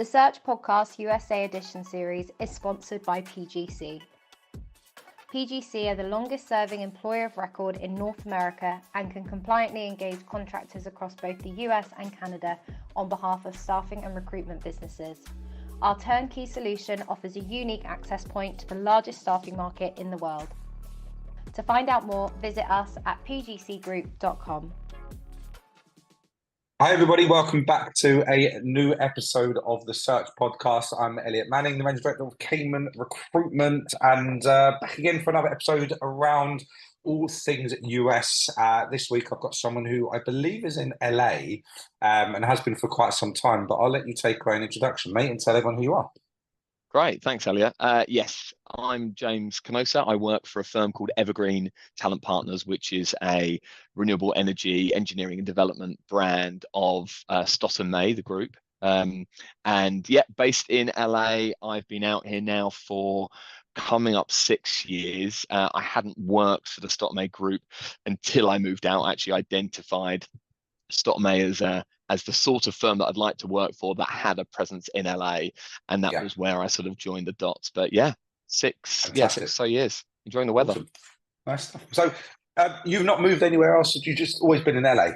The Search Podcast USA Edition series is sponsored by PGC. PGC are the longest serving employer of record in North America and can compliantly engage contractors across both the US and Canada on behalf of staffing and recruitment businesses. Our turnkey solution offers a unique access point to the largest staffing market in the world. To find out more, visit us at pgcgroup.com. Hi everybody, welcome back to a new episode of the Search Podcast. I'm Elliott Manning, the Managing Director of Cayman Recruitment, and back again for another episode around all things US. This week I've got someone who I believe is in LA and has been for quite some time, but I'll let you take away an introduction, mate, and tell everyone who you are. Great, thanks, Elliott. Yes, I'm James Canosa. I work for a firm called Evergreen Talent Partners, which is a renewable energy engineering and development brand of Stott and May, the group. And yeah, based in LA. I've been out here now for coming up 6 years. I hadn't worked for the Stott and May group until I moved out. I actually identified Stott and May as the sort of firm that I'd like to work for that had a presence in LA, and that was where I sort of joined the dots. But yeah, six or so years enjoying the weather. Awesome. Nice stuff. So you've not moved anywhere else? You've just always been in LA?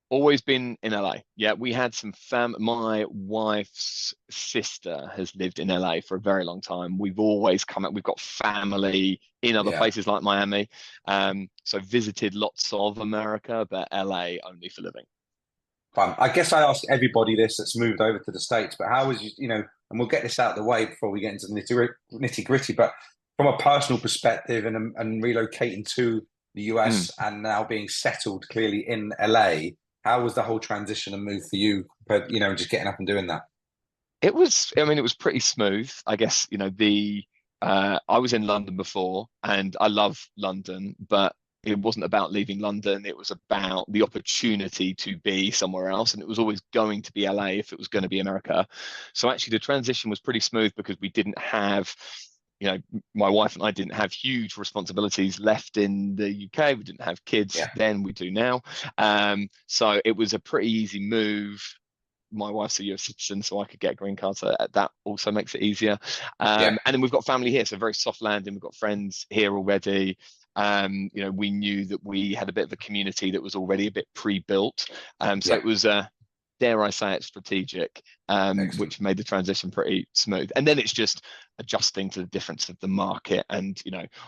Always been in LA. Yeah, we had some my wife's sister has lived in LA for a very long time. We've always come up, we've got family in other places like Miami. So visited lots of America, but LA only for living. Fun. I guess I ask everybody this that's moved over to the States, but how was and we'll get this out of the way before we get into the nitty gritty, but from a personal perspective and relocating to the US and now being settled clearly in LA, how was the whole transition and move for you, but just getting up and doing that? It was pretty smooth. I guess, I was in London before and I love London, but it wasn't about leaving London. It was about the opportunity to be somewhere else. And it was always going to be LA if it was going to be America. So actually the transition was pretty smooth because we didn't have, my wife and I didn't have huge responsibilities left in the UK. We didn't have kids then, we do now. So it was a pretty easy move. My wife's a US citizen, so I could get a green card, so that also makes it easier. And then we've got family here, so very soft landing. We've got friends here already. We knew that we had a bit of a community that was already a bit pre-built. So it was, dare I say it, strategic, which made the transition pretty smooth. And then it's just adjusting to the difference of the market and,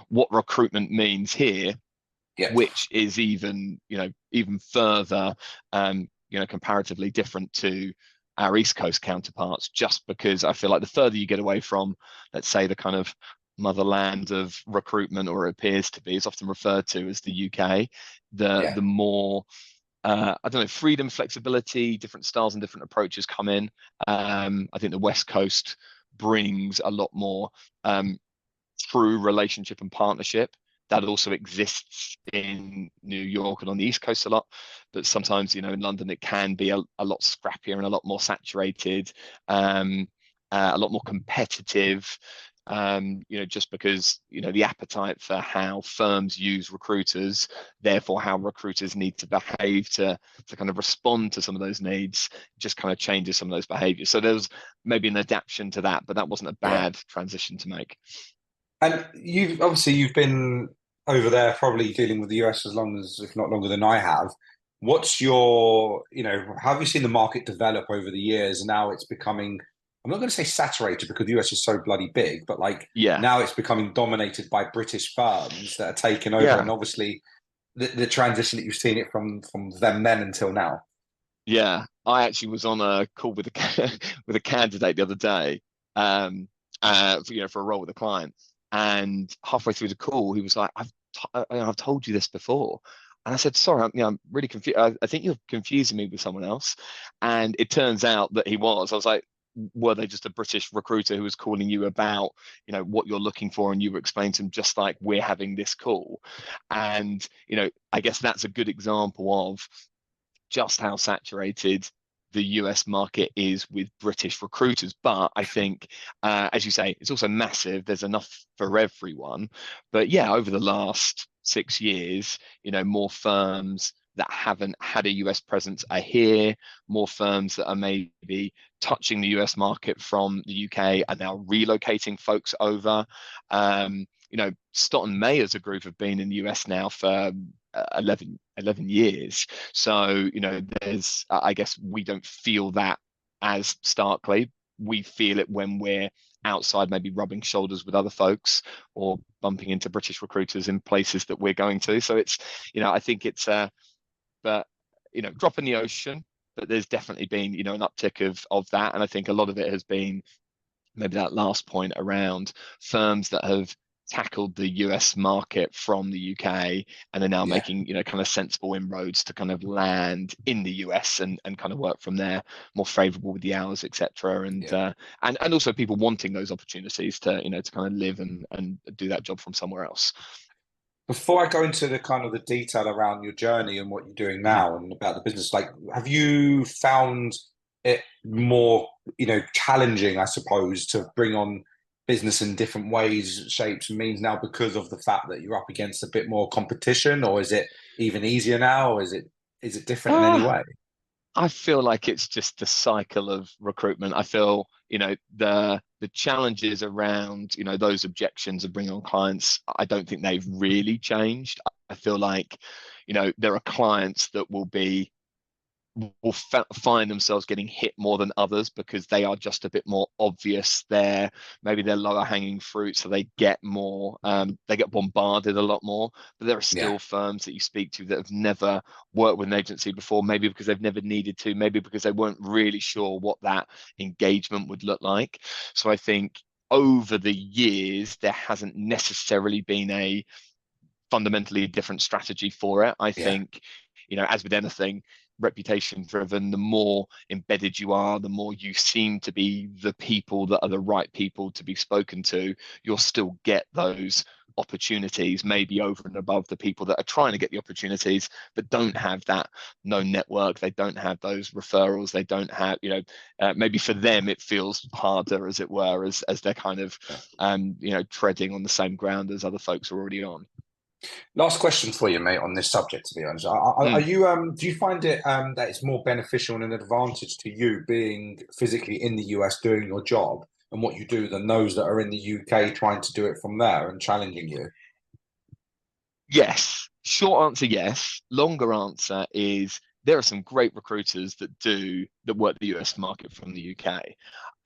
what recruitment means here, which is even further, comparatively different to our East Coast counterparts, just because I feel like the further you get away from, let's say, the kind of motherland of recruitment, or it appears to be, is often referred to as the UK, the more freedom, flexibility, different styles and different approaches come in. I think the West Coast brings a lot more true relationship and partnership that also exists in New York and on the East Coast a lot, but sometimes in London it can be a lot scrappier and a lot more saturated, a lot more competitive. Just because, the appetite for how firms use recruiters, therefore how recruiters need to behave to kind of respond to some of those needs, just kind of changes some of those behaviors. So there's maybe an adaptation to that, but that wasn't a bad transition to make. And you've been over there probably dealing with the US as long as, if not longer than I have. What's your, how have you seen the market develop over the years? And now it's becoming, I'm not going to say saturated because the US is so bloody big, but now it's becoming dominated by British firms that are taking over. And obviously the transition that you've seen it from them then until now. Yeah, I actually was on a call with a candidate the other day, for a role with a client, and halfway through the call, he was like, "I've told you this before." And I said, "Sorry, I'm really confused. I think you're confusing me with someone else." And it turns out that he was. I was like, were they just a British recruiter who was calling you about, what you're looking for, and you were explaining to them just like we're having this call? And, I guess that's a good example of just how saturated the US market is with British recruiters. But I think, as you say, it's also massive. There's enough for everyone. But yeah, over the last 6 years, more firms that haven't had a US presence are here. More firms that are maybe touching the US market from the UK are now relocating folks over. Stott and May as a group have been in the US now for 11 years. So, there's, I guess we don't feel that as starkly. We feel it when we're outside, maybe rubbing shoulders with other folks or bumping into British recruiters in places that we're going to. So it's, I think it's drop in the ocean, but there's definitely been, an uptick of that. And I think a lot of it has been maybe that last point around firms that have tackled the US market from the UK and are now making, kind of sensible inroads to kind of land in the US and kind of work from there, more favorable with the hours, etc. And also people wanting those opportunities to, to kind of live and do that job from somewhere else. Before I go into the kind of the detail around your journey and what you're doing now and about the business, like, have you found it more, challenging, I suppose, to bring on business in different ways, shapes, and means now because of the fact that you're up against a bit more competition, or is it even easier now, or is it different in any way? I feel like it's just the cycle of recruitment. I feel, the challenges around, those objections of bringing on clients, I don't think they've really changed. I feel like, there are clients that will find themselves getting hit more than others because they are just a bit more obvious. Maybe they're lower hanging fruit, so they get more, they get bombarded a lot more. But there are still firms that you speak to that have never worked with an agency before, maybe because they've never needed to, maybe because they weren't really sure what that engagement would look like. So I think over the years, there hasn't necessarily been a fundamentally different strategy for it. I think, as with anything, reputation driven, the more embedded you are, the more you seem to be the people that are the right people to be spoken to, you'll still get those opportunities, maybe over and above the people that are trying to get the opportunities but don't have that known network, they don't have those referrals, they don't have, maybe for them it feels harder, as it were, as they're kind of treading on the same ground as other folks are already on. Last question for you, mate, on this subject, to be honest. Are you do you find it that it's more beneficial and an advantage to you being physically in the US doing your job and what you do than those that are in the UK trying to do it from there and challenging you? Yes. Short answer, yes. Longer answer is there are some great recruiters that work the US market from the UK.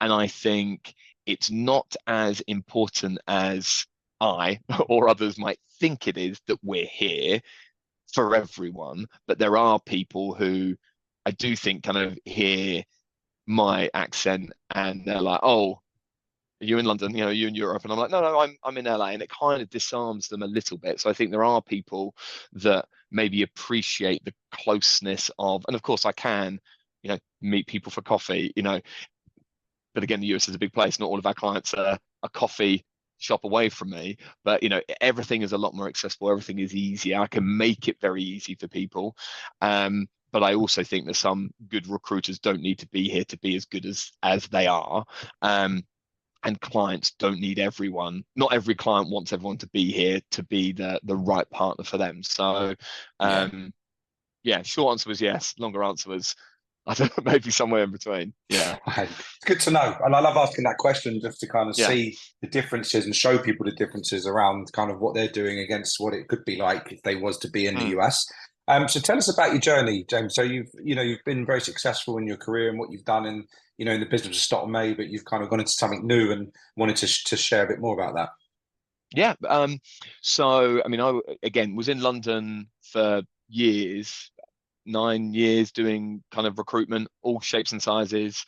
And I think it's not as important as I or others might think it is that we're here for everyone. But there are people who I do think kind of hear my accent and they're like, oh, are you in London? Are you in Europe? And I'm like, no, I'm in LA. And it kind of disarms them a little bit. So I think there are people that maybe appreciate the closeness of, and of course I can, meet people for coffee, but again, the US is a big place. Not all of our clients are a coffee shop away from me, but everything is a lot more accessible. Everything is easier. I can make it very easy for people. But I also think that some good recruiters don't need to be here to be as good as they are. And clients don't need everyone. Not every client wants everyone to be here to be the right partner for them. So, short answer was yes. Longer answer was, I don't know, maybe somewhere in between. Yeah. It's good to know. And I love asking that question just to kind of see the differences and show people the differences around kind of what they're doing against what it could be like if they was to be in the US. So tell us about your journey, James. So you've been very successful in your career and what you've done in the business of Stott and May, but you've kind of gone into something new and wanted to share a bit more about that. Yeah. So I mean, I again was in London for years, 9 years, doing kind of recruitment, all shapes and sizes.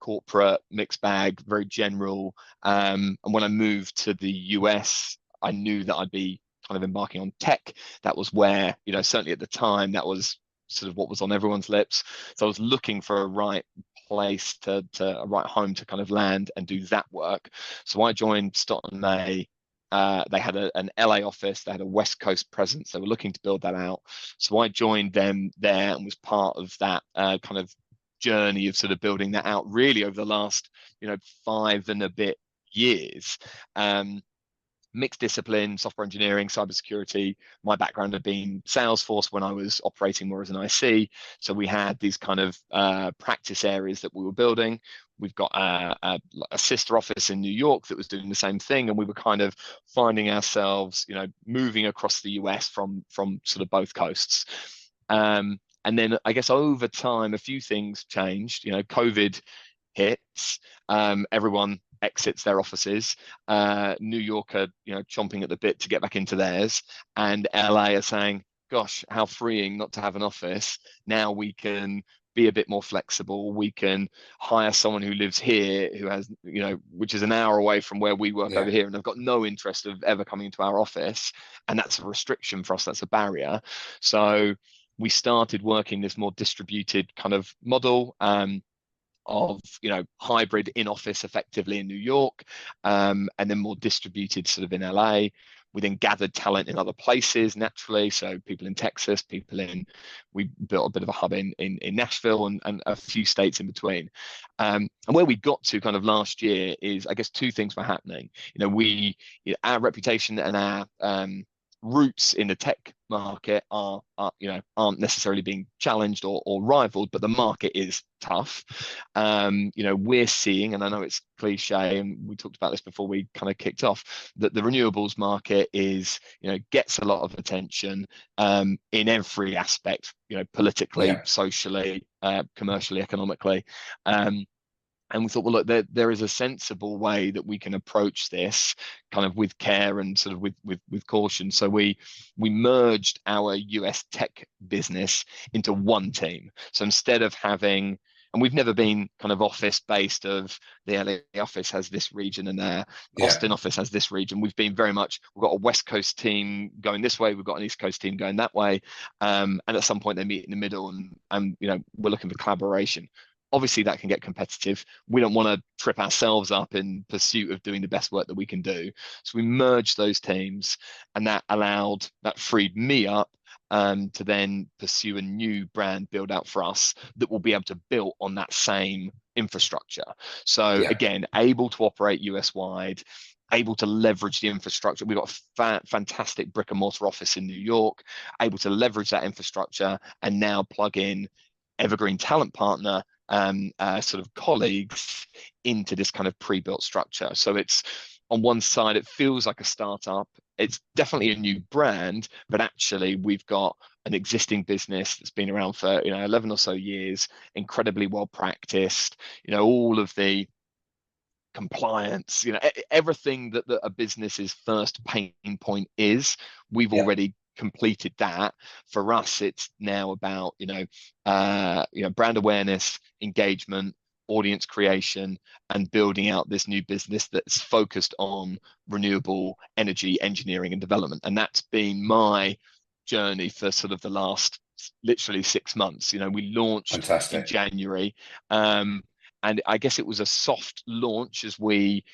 Corporate, mixed bag, very general. And when I moved to the US, I knew that I'd be kind of embarking on tech. That was where, certainly at the time, that was sort of what was on everyone's lips. So I was looking for a right place a right home to kind of land and do that work. So I joined Stott and May. They had an LA office, they had a West Coast presence. They were looking to build that out. So I joined them there and was part of that kind of journey of sort of building that out really over the last, 5 and a bit years. mixed discipline, software engineering, cybersecurity. My background had been Salesforce when I was operating more as an IC. So we had these kind of practice areas that we were building. We've got a sister office in New York that was doing the same thing, and we were kind of finding ourselves, moving across the US from sort of both coasts. And then I guess over time, a few things changed. COVID hits, everyone exits their offices. New York are, chomping at the bit to get back into theirs, and LA are saying, "Gosh, how freeing not to have an office. Now we can be a bit more flexible. We can hire someone who lives here, who has, which is an hour away from where we work over here, and they've got no interest of ever coming into our office, and that's a restriction for us. That's a barrier." So we started working this more distributed kind of model. Of hybrid in office effectively in New York, and then more distributed sort of in LA. We then gathered talent in other places naturally, so people in Texas, we built a bit of a hub in Nashville and a few states in between. And where we got to kind of last year is, I guess, two things were happening. Our reputation and our roots in the tech market aren't necessarily being challenged or rivaled, but the market is tough. We're seeing, and I know it's cliche, and we talked about this before we kind of kicked off, that the renewables market is, gets a lot of attention in every aspect, politically, socially, commercially, economically. And we thought, well, look, there is a sensible way that we can approach this kind of with care and sort of with caution. So we merged our US tech business into one team. So instead of having, and we've never been kind of office based of the LA office has this region and the Austin office has this region. We've been very much, we've got a West Coast team going this way, we've got an East Coast team going that way. And at some point they meet in the middle and we're looking for collaboration. Obviously, that can get competitive. We don't want to trip ourselves up in pursuit of doing the best work that we can do. So we merged those teams, and that freed me up to then pursue a new brand build out for us that will be able to build on that same infrastructure. So again, able to operate US wide, able to leverage the infrastructure. We've got a fantastic brick and mortar office in New York, able to leverage that infrastructure and now plug in Evergreen Talent Partner sort of colleagues into this kind of pre-built structure. So it's, on one side, it feels like a startup. It's definitely a new brand, but actually we've got an existing business that's been around for 11 or so years, incredibly well practiced. All of the compliance, everything that a business's first pain point is, we've already completed that. For us, it's now about brand awareness, engagement, audience creation, and building out this new business that's focused on renewable energy engineering and development. And that's been my journey for sort of the last literally 6 months. We launched in January, and I guess it was a soft launch as we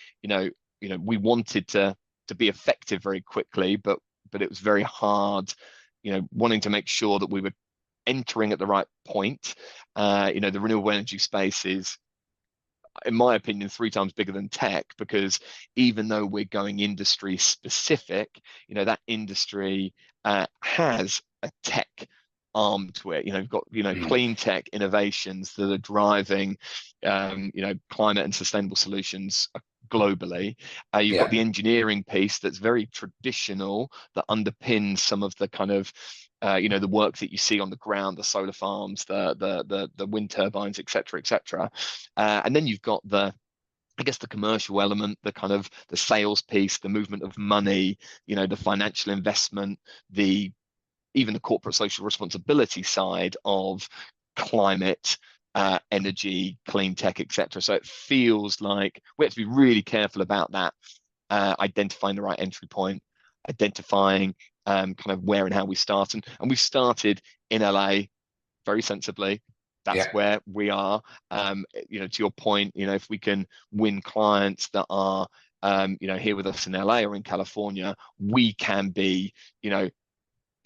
wanted to be effective very quickly, but it was very hard, wanting to make sure that we were entering at the right point. The renewable energy space is, in my opinion, 3 times bigger than tech, because even though we're going industry specific, that industry has a tech arm to it. You've got clean tech innovations that are driving climate and sustainable solutions globally. You've got the engineering piece that's very traditional, that underpins some of the kind of the work that you see on the ground, the solar farms, the wind turbines, etc. And then you've got the commercial element, the kind of the sales piece, the movement of money, the financial investment, even the corporate social responsibility side of climate, energy, clean tech, etc. So it feels like we have to be really careful about that, identifying the right entry point, identifying kind of where and how we start. And we started in LA very sensibly. That's where we are. To your point, if we can win clients that are here with us in LA or in California, we can be,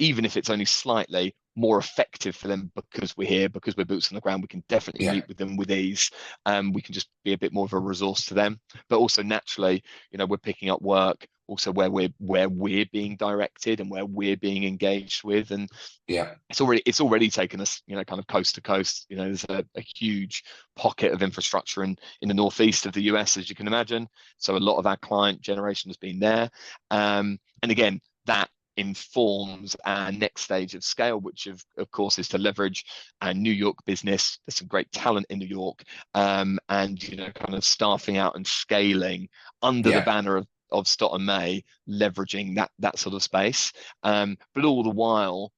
even if it's only slightly more effective for them because we're here, because we're boots on the ground. We can definitely meet with them with ease. We can just be a bit more of a resource to them. But also naturally, we're picking up work also where we're being directed and where we're being engaged with. And Yeah. it's already taken us, kind of coast to coast. There's a huge pocket of infrastructure in the northeast of the US, as you can imagine. So a lot of our client generation has been there. And again, that informs our next stage of scale, which of course is to leverage our New York business. There's some great talent in New York, and kind of staffing out and scaling under the banner of Stott and May, leveraging that sort of space. But all the while,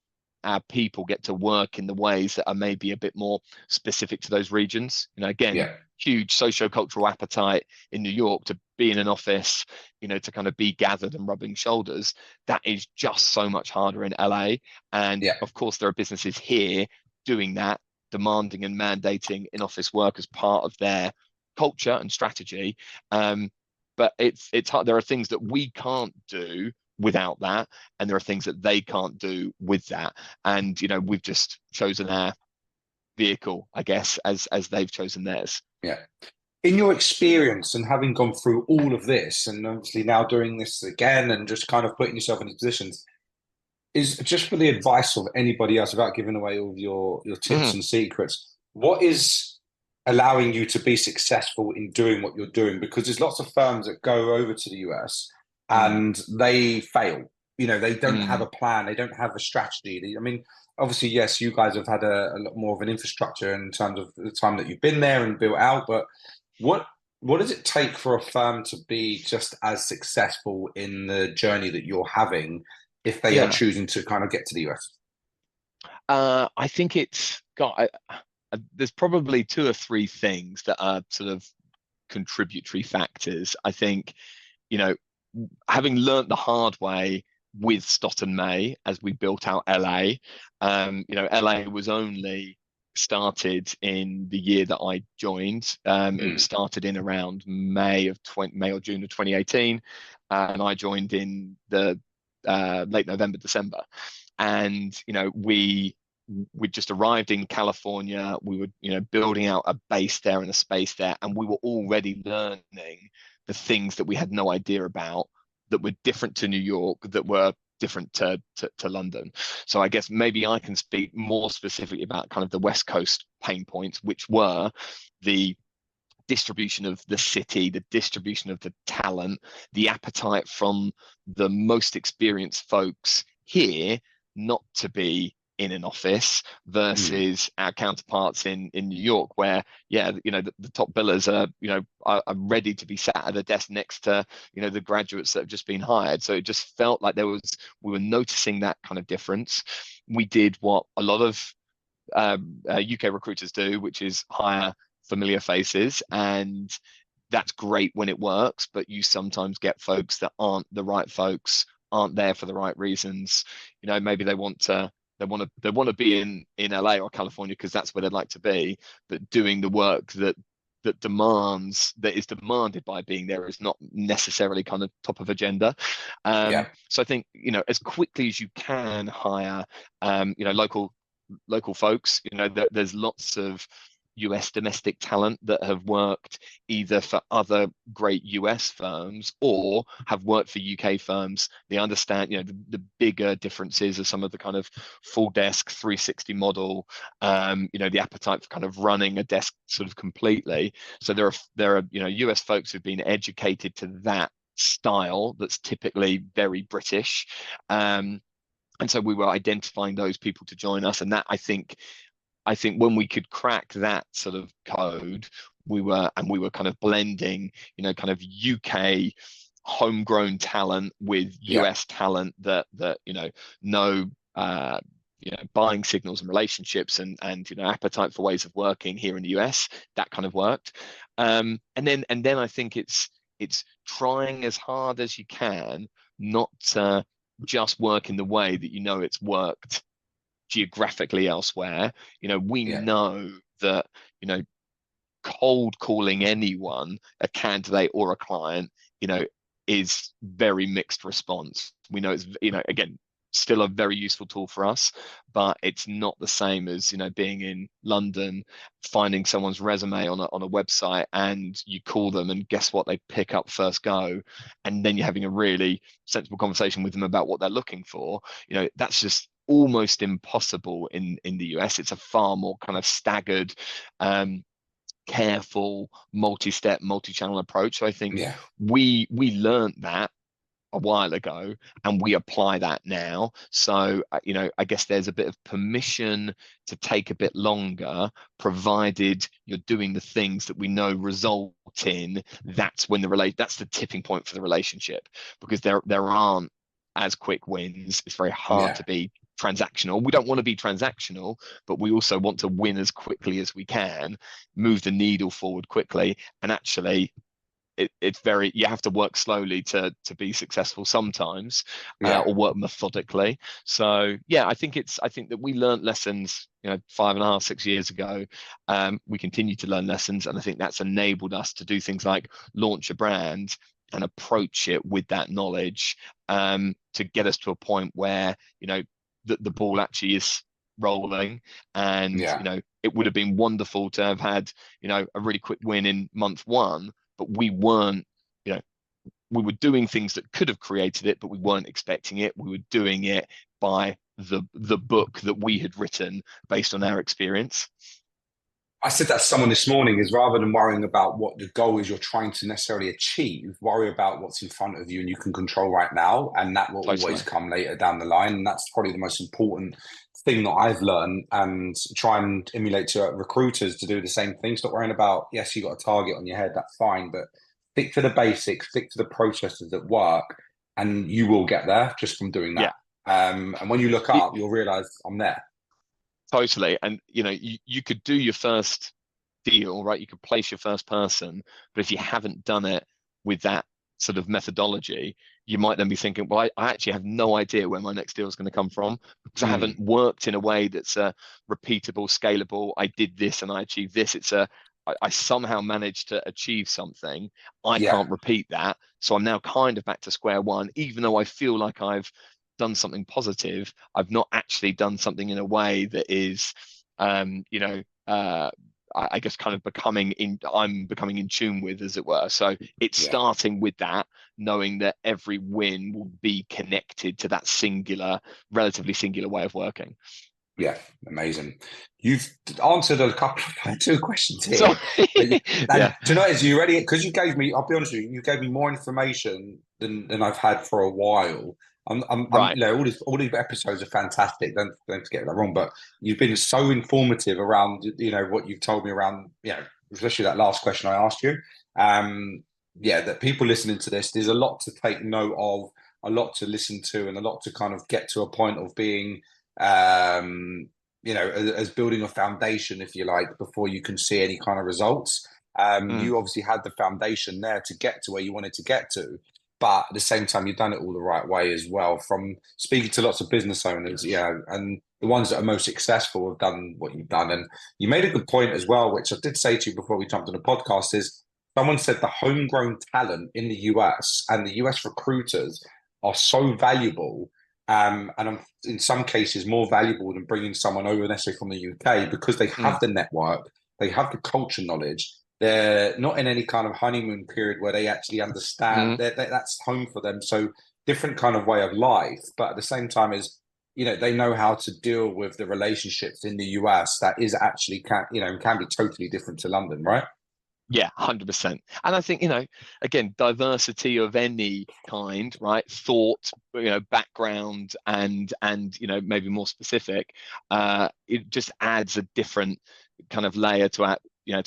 our people get to work in the ways that are maybe a bit more specific to those regions. Again, huge socio-cultural appetite in New York to be in an office, to kind of be gathered and rubbing shoulders. That is just so much harder in LA. And of course, there are businesses here doing that, demanding and mandating in-office work as part of their culture and strategy. But it's hard. There are things that we can't do without that, and there are things that they can't do with that. And we've just chosen our vehicle, I guess, as they've chosen theirs. Yeah. In your experience and having gone through all of this, and obviously now doing this again and just kind of putting yourself into positions, is just for the advice of anybody else, without giving away all of your tips and secrets, what is allowing you to be successful in doing what you're doing? Because there's lots of firms that go over to the US and they fail. They don't have a plan. They don't have a strategy. I mean, obviously, yes, you guys have had a lot more of an infrastructure in terms of the time that you've been there and built out. But what does it take for a firm to be just as successful in the journey that you're having if they are choosing to kind of get to the US? I think there's probably 2 or 3 things that are sort of contributory factors. I think, having learnt the hard way with Stott and May as we built out LA, LA was only started in the year that I joined. It was started in around May or June of 2018, and I joined in the late November, December. And we just arrived in California. We were building out a base there and a space there, and we were already learning the things that we had no idea about, that were different to New York, that were different to London. So I guess maybe I can speak more specifically about kind of the West Coast pain points, which were the distribution of the city, the distribution of the talent, the appetite from the most experienced folks here not to be in an office versus our counterparts in New York, where the top billers are ready to be sat at a desk next to the graduates that have just been hired. So it just felt like we were noticing that kind of difference. We did what a lot of UK recruiters do, which is hire familiar faces, and that's great when it works, but you sometimes get folks that aren't the right folks, aren't there for the right reasons. Maybe they want to be in LA or California because that's where they'd like to be, but doing the work that is demanded by being there is not necessarily kind of top of agenda. So I think as quickly as you can hire local folks. There's lots of US domestic talent that have worked either for other great US firms or have worked for UK firms. They understand, the bigger differences of some of the kind of full desk 360 model, the appetite for kind of running a desk sort of completely. So there are US folks who've been educated to that style that's typically very British. And so we were identifying those people to join us, and that I think when we could crack that sort of code, we were kind of blending, kind of UK homegrown talent with US talent that know buying signals and relationships and appetite for ways of working here in the US. That kind of worked. And then I think it's trying as hard as you can not to just work in the way that it's worked geographically elsewhere. We know that cold calling anyone, a candidate or a client, is very mixed response. We know it's again, still a very useful tool for us, but it's not the same as, being in London, finding someone's resume on a website, and you call them and guess what, they pick up first go, and then you're having a really sensible conversation with them about what they're looking for. That's just almost impossible in the US. It's a far more kind of staggered, careful, multi-step, multi-channel approach. So I think Yeah. we learned that a while ago, and we apply that now. So I guess there's a bit of permission to take a bit longer, provided you're doing the things that we know result in. That's the tipping point for the relationship, because there aren't as quick wins. It's very hard to be transactional. We don't want to be transactional, but we also want to win as quickly as we can, move the needle forward quickly, and actually you have to work slowly to be successful sometimes, or work methodically. So yeah, I think that we learned lessons 5.5, 6 years ago. We continue to learn lessons, and I think that's enabled us to do things like launch a brand and approach it with that knowledge, to get us to a point where the ball actually is rolling. And it would have been wonderful to have had a really quick win in month one, but we weren't, we were doing things that could have created it, but we weren't expecting it. We were doing it by the book that we had written based on our experience. I said that to someone this morning, is rather than worrying about what the goal is you're trying to necessarily achieve, worry about what's in front of you and you can control right now, and that will always come later down the line. And that's probably the most important thing that I've learned, and try and emulate to recruiters to do the same thing. Stop worrying about, yes, you got a target on your head, that's fine, but stick to the basics, stick to the processes that work, and you will get there just from doing that. And when you look up, you'll realize I'm there. Totally. And you could do your first deal, right? You could place your first person, but if you haven't done it with that sort of methodology, you might then be thinking, well, I actually have no idea where my next deal is going to come from, because I haven't worked in a way that's repeatable, scalable. I did this and I achieved this. I somehow managed to achieve something. I can't repeat that. So I'm now kind of back to square one, even though I feel like I've done something positive. I've not actually done something in a way that is, I guess kind of I'm becoming in tune with, as it were. So it's starting with that, knowing that every win will be connected to that relatively singular way of working. Yeah, amazing. You've answered two questions here. Do you know, as you ready? Because you gave me, I'll be honest with you, you gave me more information than I've had for a while. Right. All these episodes are fantastic. Don't get that wrong, but you've been so informative around, what you've told me around, especially that last question I asked you. That people listening to this, there's a lot to take note of, a lot to listen to, and a lot to kind of get to a point of being, as building a foundation, if you like, before you can see any kind of results. You obviously had the foundation there to get to where you wanted to get to, but at the same time, you've done it all the right way as well. From speaking to lots of business owners, and the ones that are most successful have done what you've done. And you made a good point as well, which I did say to you before we jumped on the podcast, is someone said the homegrown talent in the US and the US recruiters are so valuable. And in some cases more valuable than bringing someone over necessarily from the UK, because they have the network, they have the culture knowledge. They're not in any kind of honeymoon period where they actually understand that that's home for them. So different kind of way of life, but at the same time they know how to deal with the relationships in the US that is actually can be totally different to London, right? Yeah, 100%. And I think, again, diversity of any kind, right? Thought, background, and maybe more specific, it just adds a different kind of layer to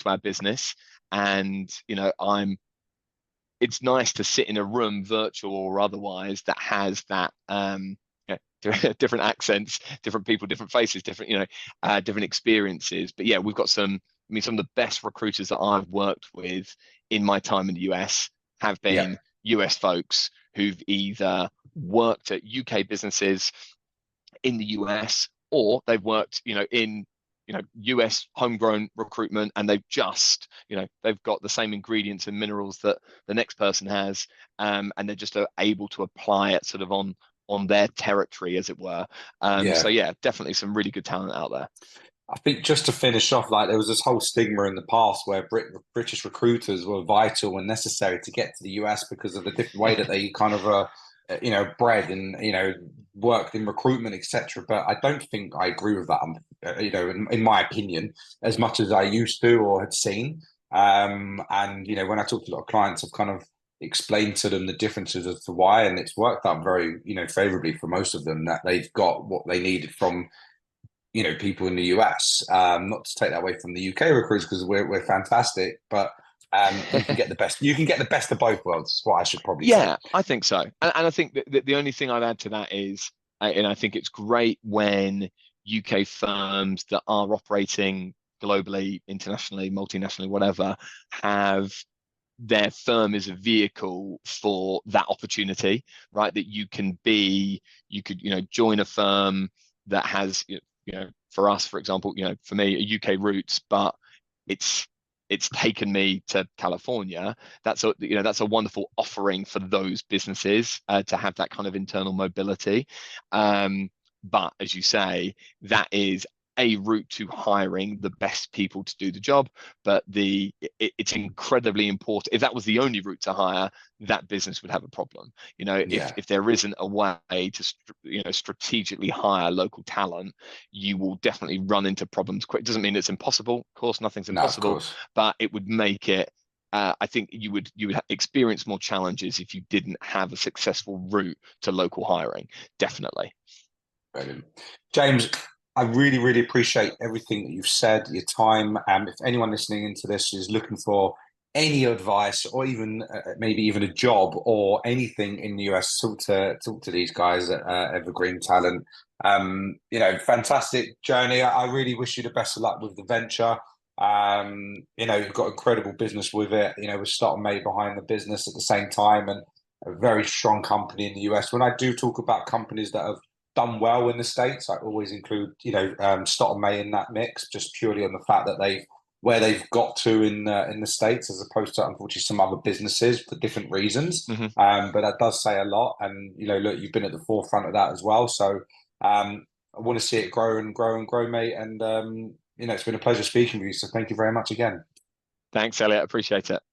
our business. And it's nice to sit in a room, virtual or otherwise, that has that different accents, different people, different faces, different different experiences. But yeah, we've got some of the best recruiters that I've worked with in my time in the US have been US folks who've either worked at UK businesses in the US, or they've worked in US homegrown recruitment, and they've just they've got the same ingredients and minerals that the next person has, and they're just able to apply it sort of on on their territory, as it were. Yeah. So yeah, definitely some really good talent out there. I think just to finish off, like there was this whole stigma in the past where British recruiters were vital and necessary to get to the US because of the different way that they kind of bred and worked in recruitment, etc. But I don't think I agree with that. In my opinion, as much as I used to or had seen. And when I talk to a lot of clients, I've kind of explained to them the differences as to why, and it's worked out very favorably for most of them, that they've got what they needed from people in the US. Not to take that away from the UK recruits, because we're fantastic, but you can get the best. You can get the best of both worlds. Is what I should probably say. Yeah, I think so. And I think that the only thing I'd add to that is, and I think it's great when UK firms that are operating globally, internationally, multinationally, whatever, have their firm is a vehicle for that opportunity, right? That you could join a firm that has, for us, for example, for me, a UK roots, but it's taken me to California. That's a wonderful offering for those businesses to have that kind of internal mobility. But as you say, that is a route to hiring the best people to do the job. But it's incredibly important. If that was the only route to hire, that business would have a problem. If there isn't a way to strategically hire local talent, you will definitely run into problems quick. It doesn't mean it's impossible. Of course, nothing's impossible, No, of course. but it would make it. I think you would experience more challenges if you didn't have a successful route to local hiring. Definitely. Brilliant. James, I really, really appreciate everything that you've said, your time. If anyone listening into this is looking for any advice or even maybe even a job or anything in the US, talk to these guys at Evergreen Talent. Fantastic journey. I really wish you the best of luck with the venture. You've got incredible business with it. With Start and May behind the business at the same time, and a very strong company in the US. When I do talk about companies that have done well in the States, I always include Stott and May in that mix, just purely on the fact that where they've got to in the States, as opposed to unfortunately some other businesses for different reasons. Mm-hmm. But that does say a lot, and look, you've been at the forefront of that as well. So I want to see it grow and grow and grow, mate. And it's been a pleasure speaking with you. So thank you very much again. Thanks, Elliot. Appreciate it.